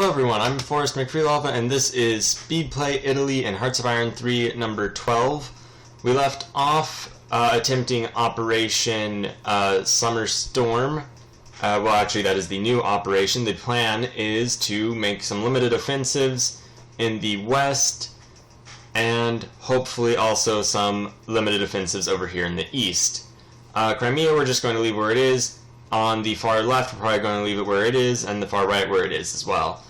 Hello everyone, I'm Forrest McFreelova, and this is Speedplay Italy and Hearts of Iron 3 number 12. We left off attempting Operation Summer Storm. Well, actually, that is the new operation. The plan is to make some limited offensives in the west, and hopefully also some limited offensives over here in the east. Crimea, we're just going to leave where it is. On the far left, we're probably going to leave it where it is, and the far right where it is as well.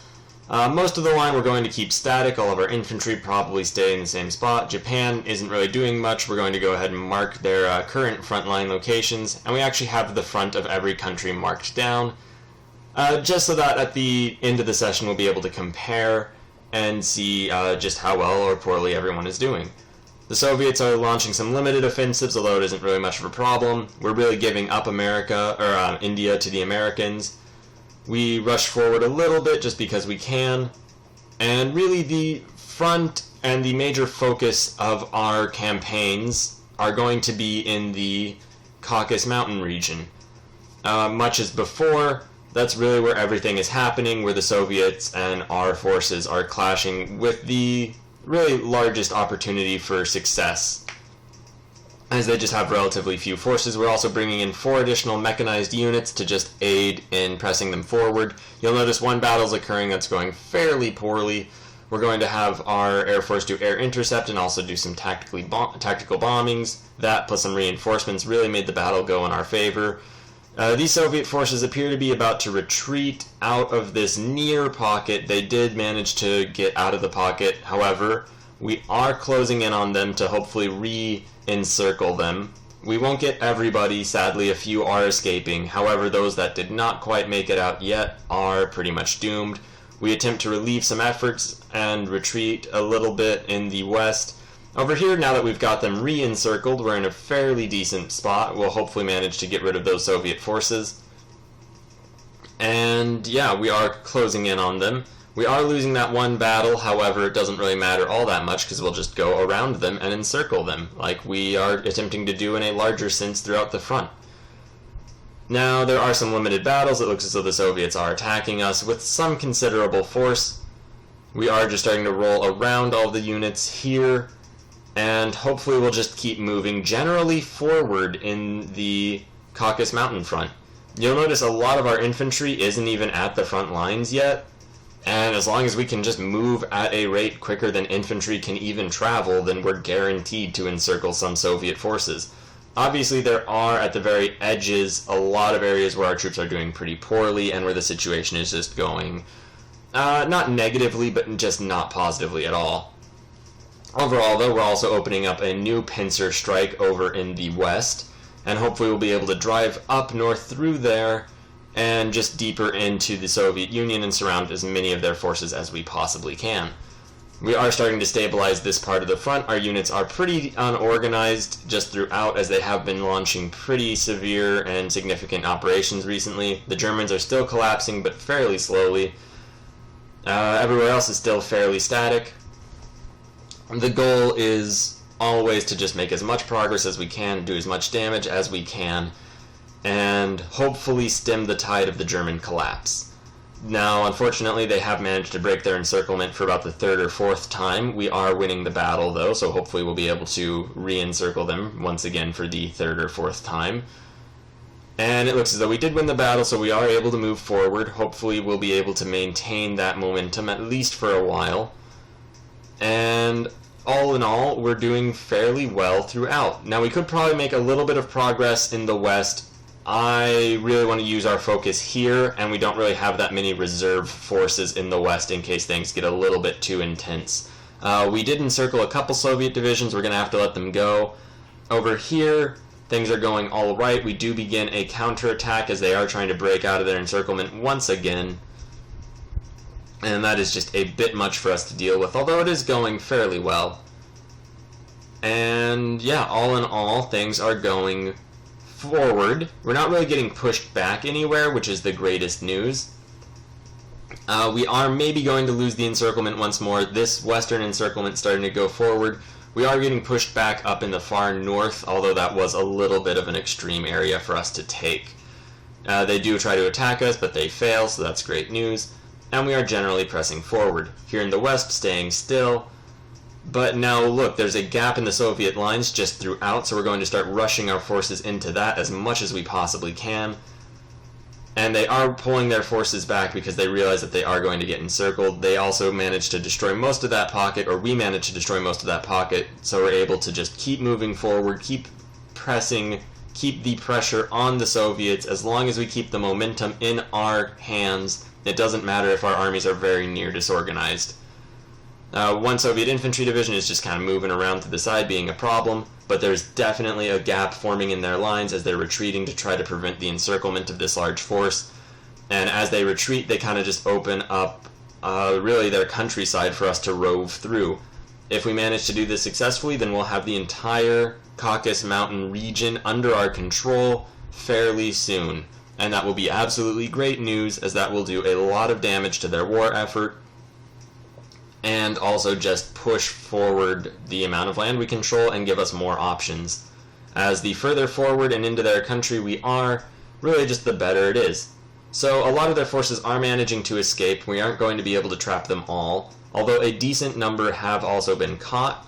Most of the line we're going to keep static. All of our infantry probably stay in the same spot. Japan isn't really doing much. We're going to go ahead and mark their current frontline locations, and we actually have the front of every country marked down, just so that at the end of the session we'll be able to compare and see just how well or poorly everyone is doing. The Soviets are launching some limited offensives, although it isn't really much of a problem. We're really giving up India to the Americans. We rush forward a little bit just because we can. And really the front and the major focus of our campaigns are going to be in the Caucasus mountain region. Much as before, that's really where everything is happening, where the Soviets and our forces are clashing with the really largest opportunity for success, as they just have relatively few forces. We're also bringing in 4 additional mechanized units to just aid in pressing them forward. You'll notice one battle's occurring that's going fairly poorly. We're going to have our Air Force do air intercept and also do some tactical bombings. That plus some reinforcements really made the battle go in our favor. These Soviet forces appear to be about to retreat out of this near pocket. They did manage to get out of the pocket. However, we are closing in on them to hopefully re-encircle them. We won't get everybody. Sadly, a few are escaping. However, those that did not quite make it out yet are pretty much doomed. We attempt to relieve some efforts and retreat a little bit in the west. Over here, now that we've got them re-encircled, we're in a fairly decent spot. We'll hopefully manage to get rid of those Soviet forces. And yeah, we are closing in on them. We are losing that one battle, however, it doesn't really matter all that much because we'll just go around them and encircle them, like we are attempting to do in a larger sense throughout the front. Now, there are some limited battles. It looks as though the Soviets are attacking us with some considerable force. We are just starting to roll around all the units here, and hopefully we'll just keep moving generally forward in the Caucasus mountain front. You'll notice a lot of our infantry isn't even at the front lines yet, and as long as we can just move at a rate quicker than infantry can even travel, then we're guaranteed to encircle some Soviet forces. Obviously, there are, at the very edges, a lot of areas where our troops are doing pretty poorly and where the situation is just going, not negatively, but just not positively at all. Overall, though, we're also opening up a new pincer strike over in the west, and hopefully we'll be able to drive up north through there and just deeper into the Soviet Union and surround as many of their forces as we possibly can. We are starting to stabilize this part of the front. Our units are pretty unorganized just throughout, as they have been launching pretty severe and significant operations recently. The Germans are still collapsing, but fairly slowly. Everywhere else is still fairly static. The goal is always to just make as much progress as we can, do as much damage as we can, and hopefully stem the tide of the German collapse. Now, unfortunately, they have managed to break their encirclement for about the 3rd or 4th time. We are winning the battle, though, so hopefully we'll be able to re-encircle them once again for the 3rd or 4th time. And it looks as though we did win the battle, so we are able to move forward. Hopefully we'll be able to maintain that momentum at least for a while. And all in all, we're doing fairly well throughout. Now, we could probably make a little bit of progress in the west. I really want to use our focus here, and we don't really have that many reserve forces in the west in case things get a little bit too intense. We did encircle a couple Soviet divisions. We're going to have to let them go. Over here, things are going all right. We do begin a counterattack as they are trying to break out of their encirclement once again. And that is just a bit much for us to deal with, although it is going fairly well. And yeah, all in all, things are going forward. We're not really getting pushed back anywhere, which is the greatest news. We are maybe going to lose the encirclement once more. This western encirclement starting to go forward. We are getting pushed back up in the far north, although that was a little bit of an extreme area for us to take. They do try to attack us, but they fail, so that's great news. and we are generally pressing forward. Here in the west, staying still. But now look, there's a gap in the Soviet lines just throughout, so we're going to start rushing our forces into that as much as we possibly can. And they are pulling their forces back because they realize that they are going to get encircled. They also managed to destroy most of that pocket, or we managed to destroy most of that pocket, so we're able to just keep moving forward, keep pressing, keep the pressure on the Soviets. As long as we keep the momentum in our hands, it doesn't matter if our armies are very near disorganized. One Soviet infantry division is just kind of moving around to the side, being a problem, but there's definitely a gap forming in their lines as they're retreating to try to prevent the encirclement of this large force. And as they retreat, they kind of just open up really their countryside for us to rove through. If we manage to do this successfully, then we'll have the entire Caucasus mountain region under our control fairly soon. And that will be absolutely great news, as that will do a lot of damage to their war effort, and also just push forward the amount of land we control and give us more options. As the further forward and into their country we are, really just the better it is. So a lot of their forces are managing to escape. We aren't going to be able to trap them all, although a decent number have also been caught.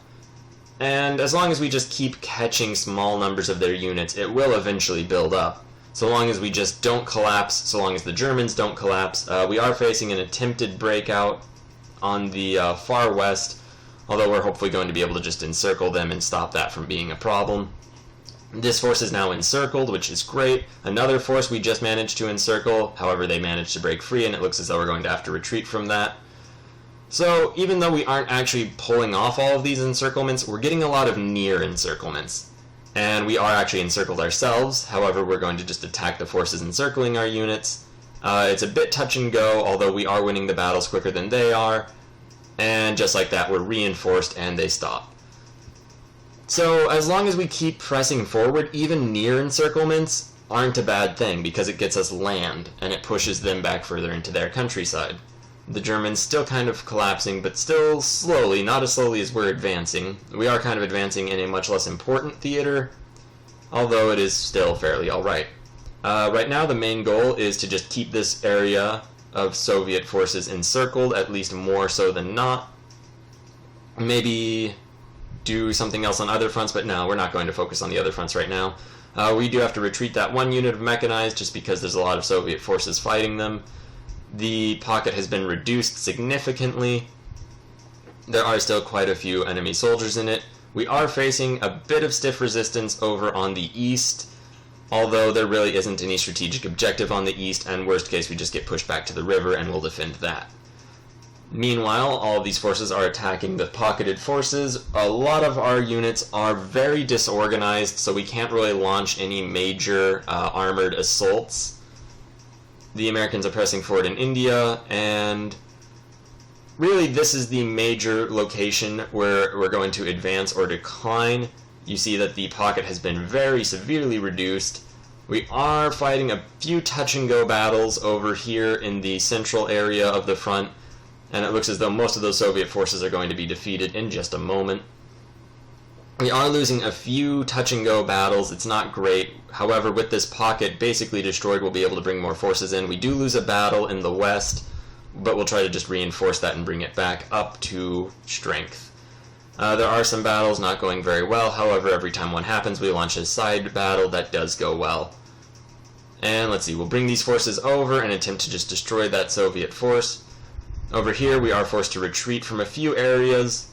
And as long as we just keep catching small numbers of their units, it will eventually build up. So long as we just don't collapse, so long as the Germans don't collapse. We are facing an attempted breakout on the far west, although we're hopefully going to be able to just encircle them and stop that from being a problem. This force is now encircled, which is great. Another force we just managed to encircle, however they managed to break free, and it looks as though we're going to have to retreat from that. So even though we aren't actually pulling off all of these encirclements, we're getting a lot of near encirclements. And we are actually encircled ourselves, however we're going to just attack the forces encircling our units. It's a bit touch and go, although we are winning the battles quicker than they are, and just like that we're reinforced and they stop. So as long as we keep pressing forward, even near encirclements aren't a bad thing, because it gets us land, and it pushes them back further into their countryside. The Germans still kind of collapsing, but still slowly, not as slowly as we're advancing. We are kind of advancing in a much less important theater, although it is still fairly alright. Right now the main goal is to just keep this area of Soviet forces encircled, at least more so than not. Maybe do something else on other fronts, but no, we're not going to focus on the other fronts right now. We do have to retreat that one unit of mechanized just because there's a lot of Soviet forces fighting them. The pocket has been reduced significantly. There are still quite a few enemy soldiers in it. We are facing a bit of stiff resistance over on the east, although there really isn't any strategic objective on the east, and worst case we just get pushed back to the river and we'll defend that. Meanwhile, all of these forces are attacking the pocketed forces. A lot of our units are very disorganized, so we can't really launch any major armored assaults. The Americans are pressing forward in India, and really this is the major location where we're going to advance or decline. You see that the pocket has been very severely reduced. We are fighting a few touch-and-go battles over here in the central area of the front, and it looks as though most of those Soviet forces are going to be defeated in just a moment. We are losing a few touch-and-go battles. It's not great. However, with this pocket basically destroyed, we'll be able to bring more forces in. We do lose a battle in the west, but we'll try to just reinforce that and bring it back up to strength. There are some battles not going very well. However, every time one happens, we launch a side battle that does go well. And let's see, we'll bring these forces over and attempt to just destroy that Soviet force. Over here, we are forced to retreat from a few areas,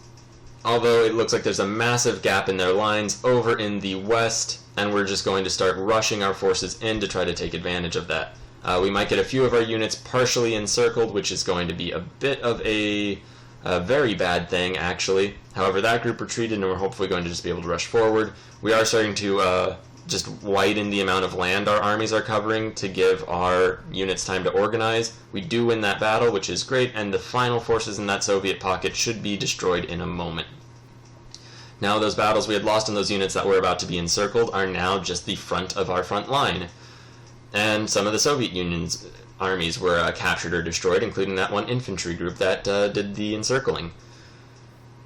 although it looks like there's a massive gap in their lines over in the west, and we're just going to start rushing our forces in to try to take advantage of that. We might get a few of our units partially encircled, which is going to be a bit of a very bad thing, actually. However, that group retreated, and we're hopefully going to just be able to rush forward. We are starting to just widen the amount of land our armies are covering to give our units time to organize. We do win that battle, which is great, and the final forces in that Soviet pocket should be destroyed in a moment. Now, those battles we had lost in those units that were about to be encircled are now just the front of our front line. And some of the Soviet Union's armies were captured or destroyed, including that one infantry group that did the encircling.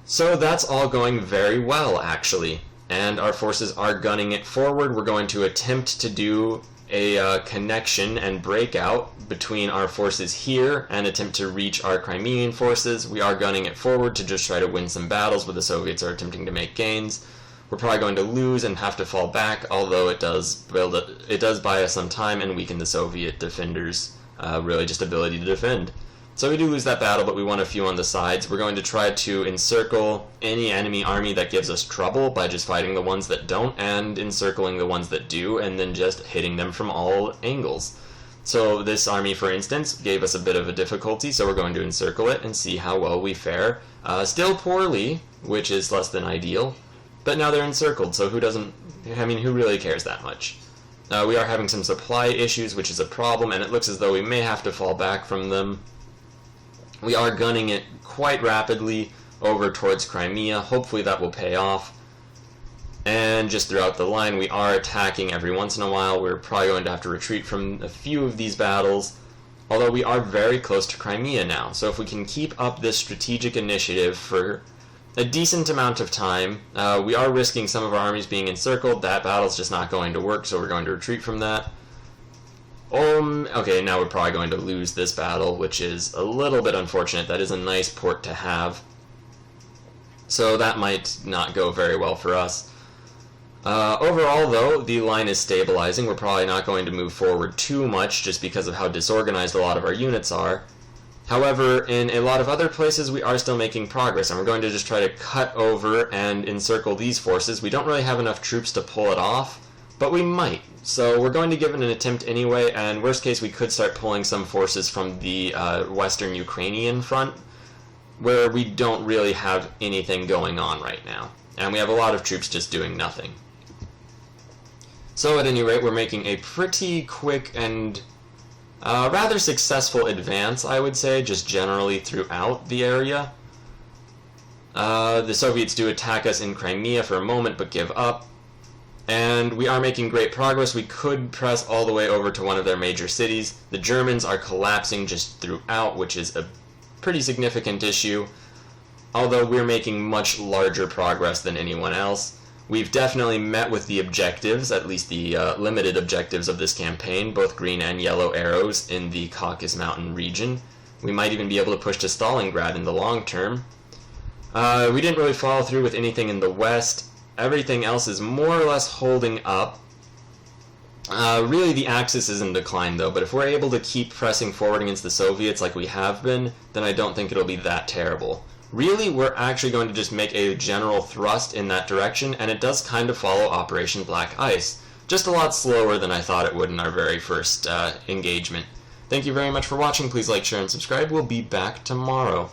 So that's all going very well, actually. And our forces are gunning it forward. We're going to attempt to do a connection and breakout between our forces here and attempt to reach our Crimean forces. We are gunning it forward to just try to win some battles where the Soviets are attempting to make gains. We're probably going to lose and have to fall back, although it does buy us some time and weaken the Soviet defenders' really just ability to defend. So we do lose that battle, but we won a few on the sides. We're going to try to encircle any enemy army that gives us trouble by just fighting the ones that don't and encircling the ones that do, and then just hitting them from all angles. So this army, for instance, gave us a bit of a difficulty, so we're going to encircle it and see how well we fare. Still poorly, which is less than ideal, but now they're encircled, so who really cares that much? We are having some supply issues, which is a problem, and it looks as though we may have to fall back from them. We are gunning it quite rapidly over towards Crimea. Hopefully that will pay off. And just throughout the line, we are attacking every once in a while. We're probably going to have to retreat from a few of these battles, although we are very close to Crimea now. So if we can keep up this strategic initiative for a decent amount of time, we are risking some of our armies being encircled. That battle's just not going to work, so we're going to retreat from that. Okay, now we're probably going to lose this battle, which is a little bit unfortunate. That is a nice port to have. So that might not go very well for us. Overall, though, the line is stabilizing. We're probably not going to move forward too much just because of how disorganized a lot of our units are. However, in a lot of other places, we are still making progress, and we're going to just try to cut over and encircle these forces. We don't really have enough troops to pull it off, but we might. So we're going to give it an attempt anyway, and worst case we could start pulling some forces from the western Ukrainian front, where we don't really have anything going on right now. And we have a lot of troops just doing nothing. So at any rate, we're making a pretty quick and rather successful advance, I would say, just generally throughout the area. The Soviets do attack us in Crimea for a moment, but give up. And we are making great progress. We could press all the way over to one of their major cities. The Germans are collapsing just throughout, which is a pretty significant issue, although we're making much larger progress than anyone else. We've definitely met with the objectives, at least the limited objectives of this campaign, both green and yellow arrows in the Caucasus mountain region. We might even be able to push to Stalingrad in the long term. We didn't really follow through with anything in the west. Everything else is more or less holding up. Really, the Axis is in decline, though, but if we're able to keep pressing forward against the Soviets like we have been, then I don't think it'll be that terrible. Really, we're actually going to just make a general thrust in that direction, and it does kind of follow Operation Black Ice. Just a lot slower than I thought it would in our very first engagement. Thank you very much for watching. Please like, share, and subscribe. We'll be back tomorrow.